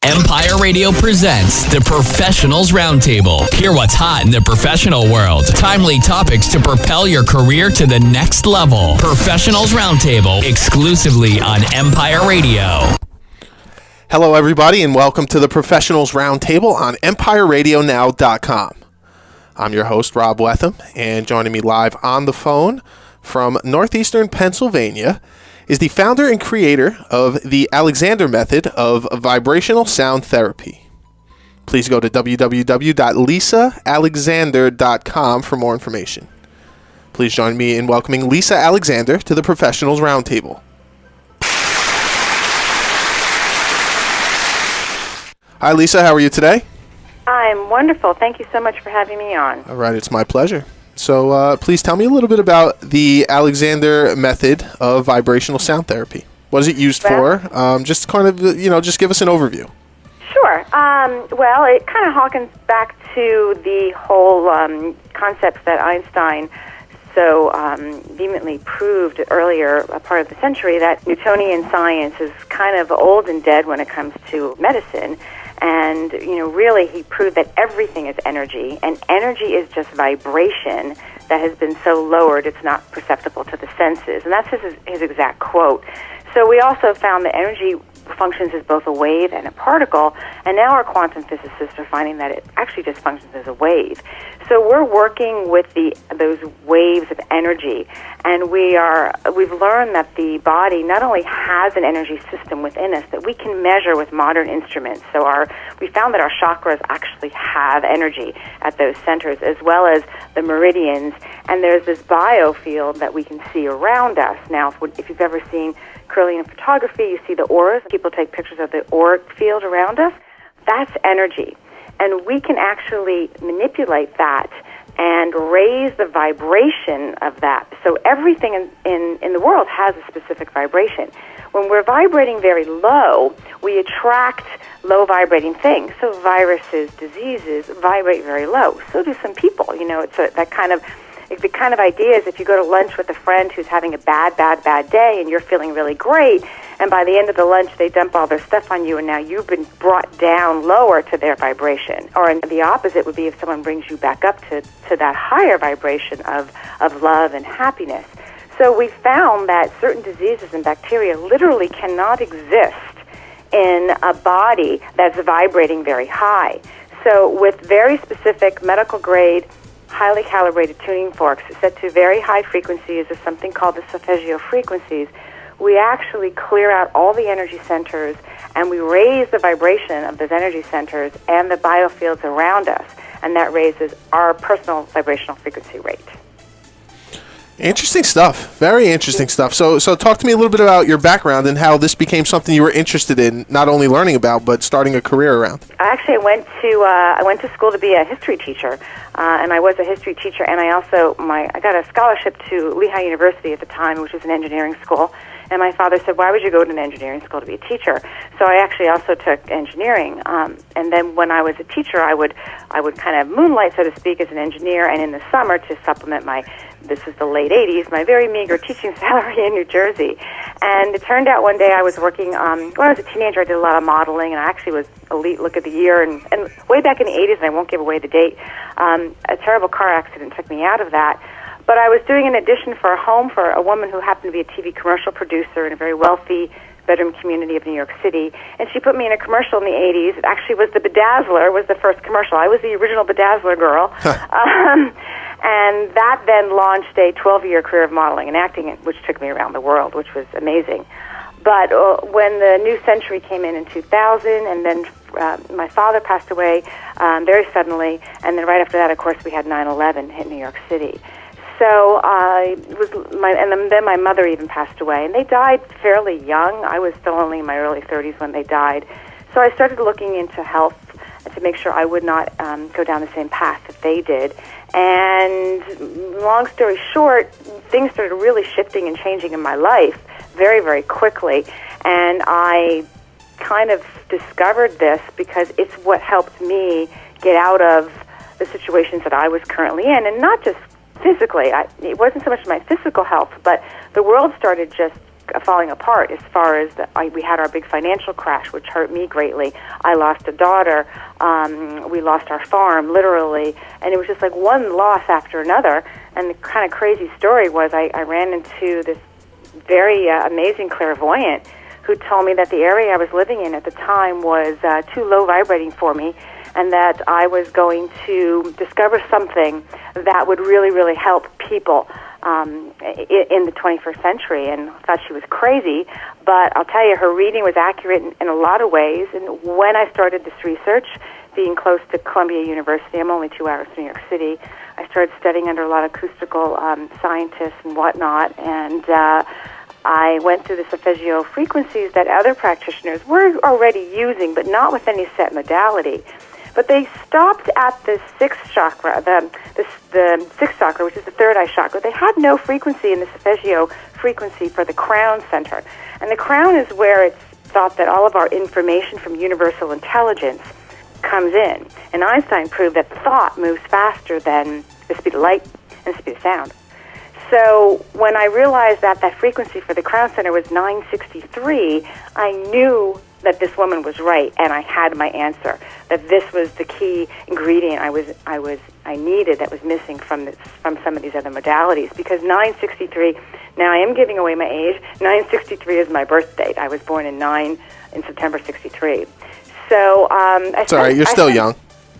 Empire Radio presents the Professionals Roundtable. Hear what's hot in the professional world. Timely topics to propel your career to the next level. Professionals Roundtable, exclusively on Empire Radio. Hello, everybody, and welcome to the Professionals Roundtable on EmpireRadioNow.com. I'm your host, Rob Wetham, and joining me live on the phone from northeastern Pennsylvania is the founder and creator of the Alexander method of vibrational sound therapy. Please go to www.lisaalexander.com for more information. Please join me in welcoming Lisa Alexander to the Professionals Roundtable. Hi, Lisa. How are you today? I'm wonderful. Thank you so much for having me on. All right. It's my pleasure. So please tell me a little bit about the Alexander method of vibrational sound therapy. What is it used for? Just kind of, just give us an overview. Sure. Well, it kind of harkens back to the whole concepts that Einstein so vehemently proved earlier, a part of the century, that Newtonian science is kind of old and dead when it comes to medicine. And, really he proved that everything is energy, and energy is just vibration that has been so lowered it's not perceptible to the senses. And that's his exact quote. So we also found that energy functions as both a wave and a particle, and now our quantum physicists are finding that it actually just functions as a wave. So we're working with those waves of energy, and we've learned that the body not only has an energy system within us that we can measure with modern instruments. So we found that our chakras actually have energy at those centers, as well as the meridians, and there's this biofield that we can see around us. Now, if you've ever seen Kirlian photography, you see the auras. People take pictures of the auric field around us. That's energy. And we can actually manipulate that and raise the vibration of that. So everything in the world has a specific vibration. When we're vibrating very low, we attract low vibrating things. So viruses, diseases vibrate very low. So do some people. The kind of idea is if you go to lunch with a friend who's having a bad day and you're feeling really great, and by the end of the lunch they dump all their stuff on you and now you've been brought down lower to their vibration. Or the opposite would be if someone brings you back up to that higher vibration of love and happiness. So we found that certain diseases and bacteria literally cannot exist in a body that's vibrating very high. So with very specific medical grade highly calibrated tuning forks set to very high frequencies of something called the solfeggio frequencies, we actually clear out all the energy centers and we raise the vibration of those energy centers and the biofields around us, and that raises our personal vibrational frequency rate. Interesting stuff. Very interesting stuff. So talk to me a little bit about your background and how this became something you were interested in, not only learning about, but starting a career around. Actually, I went to school to be a history teacher, and I was a history teacher, and I got a scholarship to Lehigh University at the time, which was an engineering school. And my father said, "Why would you go to an engineering school to be a teacher?" So I actually also took engineering. And then when I was a teacher, I would kind of moonlight, so to speak, as an engineer, and in the summer to supplement this was the late 80s, my very meager teaching salary in New Jersey. And it turned out one day I was working, when I was a teenager, I did a lot of modeling, and I actually was elite look of the year. And way back in the 80s, and I won't give away the date, a terrible car accident took me out of that. But I was doing an audition for a home for a woman who happened to be a TV commercial producer in a very wealthy bedroom community of New York City. And she put me in a commercial in the 80s. It actually was the Bedazzler, was the first commercial. I was the original Bedazzler girl. And that then launched a 12-year career of modeling and acting, which took me around the world, which was amazing. But when the new century came in 2000, and then my father passed away very suddenly, and then right after that, of course, we had 9/11 hit New York City. So then my mother even passed away, and they died fairly young. I was still only in my early 30s when they died. So I started looking into health to make sure I would not go down the same path that they did. And long story short, things started really shifting and changing in my life very, very quickly. And I kind of discovered this because it's what helped me get out of the situations that I was currently in, and not just physically. It wasn't so much my physical health, but the world started just falling apart as far as we had our big financial crash, which hurt me greatly. I lost a daughter. We lost our farm, literally. And it was just like one loss after another. And the kind of crazy story was I ran into this very amazing clairvoyant who told me that the area I was living in at the time was too low vibrating for me, and that I was going to discover something that would really, really help people in the 21st century. And I thought she was crazy, but I'll tell you, her reading was accurate in a lot of ways. And when I started this research, being close to Columbia University, I'm only 2 hours from New York City, I started studying under a lot of acoustical scientists and whatnot, and I went through the solfeggio frequencies that other practitioners were already using, but not with any set modality. But they stopped at the sixth chakra, the sixth chakra, which is the third eye chakra. They had no frequency in the solfeggio frequency for the crown center. And the crown is where it's thought that all of our information from universal intelligence comes in. And Einstein proved that thought moves faster than the speed of light and the speed of sound. So when I realized that that frequency for the crown center was 963, I knew that this woman was right, and I had my answer. That this was the key ingredient I needed that was missing from some of these other modalities. Because 963, now I am giving away my age. 963 is my birth date. I was born in September '63. So it's all right. You're still young.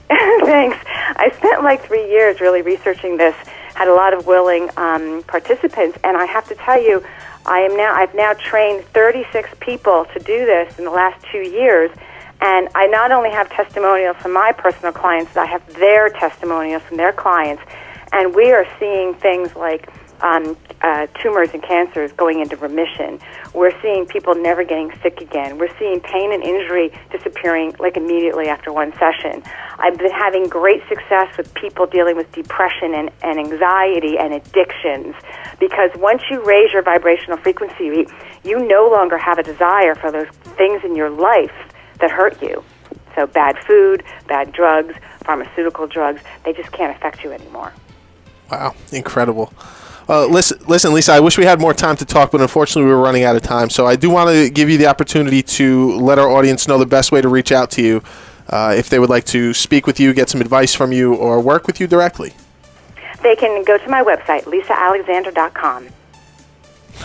Thanks. I spent like 3 years really researching this. Had a lot of willing participants, and I have to tell you, I've now trained 36 people to do this in the last 2 years, and I not only have testimonials from my personal clients, I have their testimonials from their clients, and we are seeing things like tumors and cancers going into remission. We're seeing people never getting sick again. We're seeing pain and injury disappearing like immediately after one session. I've been having great success with people dealing with depression and anxiety and addictions, because once you raise your vibrational frequency, you no longer have a desire for those things in your life that hurt you. So bad food, bad drugs, pharmaceutical drugs, they just can't affect you anymore. Wow, incredible. Listen, Lisa, I wish we had more time to talk, but unfortunately we're running out of time. So I do want to give you the opportunity to let our audience know the best way to reach out to you if they would like to speak with you, get some advice from you, or work with you directly. They can go to my website, lisaalexander.com.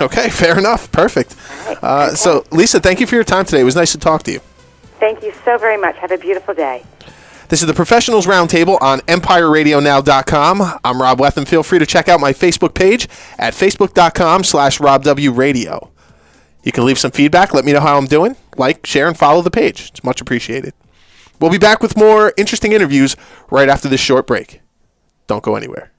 Okay, fair enough. Perfect. Right, so, Lisa, thank you for your time today. It was nice to talk to you. Thank you so very much. Have a beautiful day. This is the Professionals Roundtable on EmpireRadioNow.com. I'm Rob Wetham. Feel free to check out my Facebook page at facebook.com/RobWRadio. You can leave some feedback. Let me know how I'm doing. Like, share, and follow the page. It's much appreciated. We'll be back with more interesting interviews right after this short break. Don't go anywhere.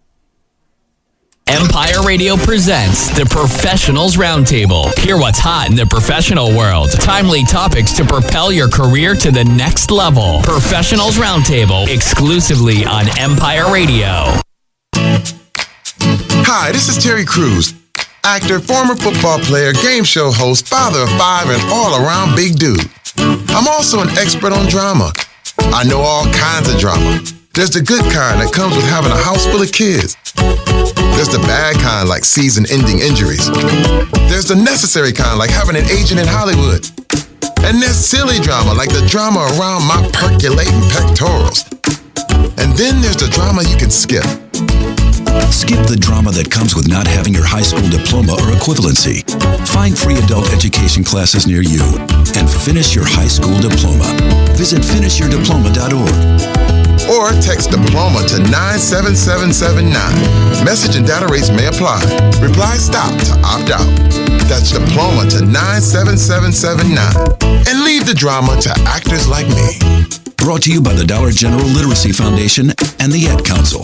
Empire Radio presents the Professionals Roundtable. Hear what's hot in the professional world. Timely topics to propel your career to the next level. Professionals Roundtable, exclusively on Empire Radio. Hi, this is Terry Crews, actor, former football player, game show host, father of 5, and all-around big dude. I'm also an expert on drama. I know all kinds of drama. There's the good kind that comes with having a house full of kids. There's the bad kind, like season-ending injuries. There's the necessary kind, like having an agent in Hollywood. And there's silly drama, like the drama around my percolating pectorals. And then there's the drama you can skip. Skip the drama that comes with not having your high school diploma or equivalency. Find free adult education classes near you and finish your high school diploma. Visit finishyourdiploma.org. Or text diploma to 97779. Message and data rates may apply. Reply stop to opt out. That's diploma to 97779. And leave the drama to actors like me. Brought to you by the Dollar General Literacy Foundation and the Ad Council.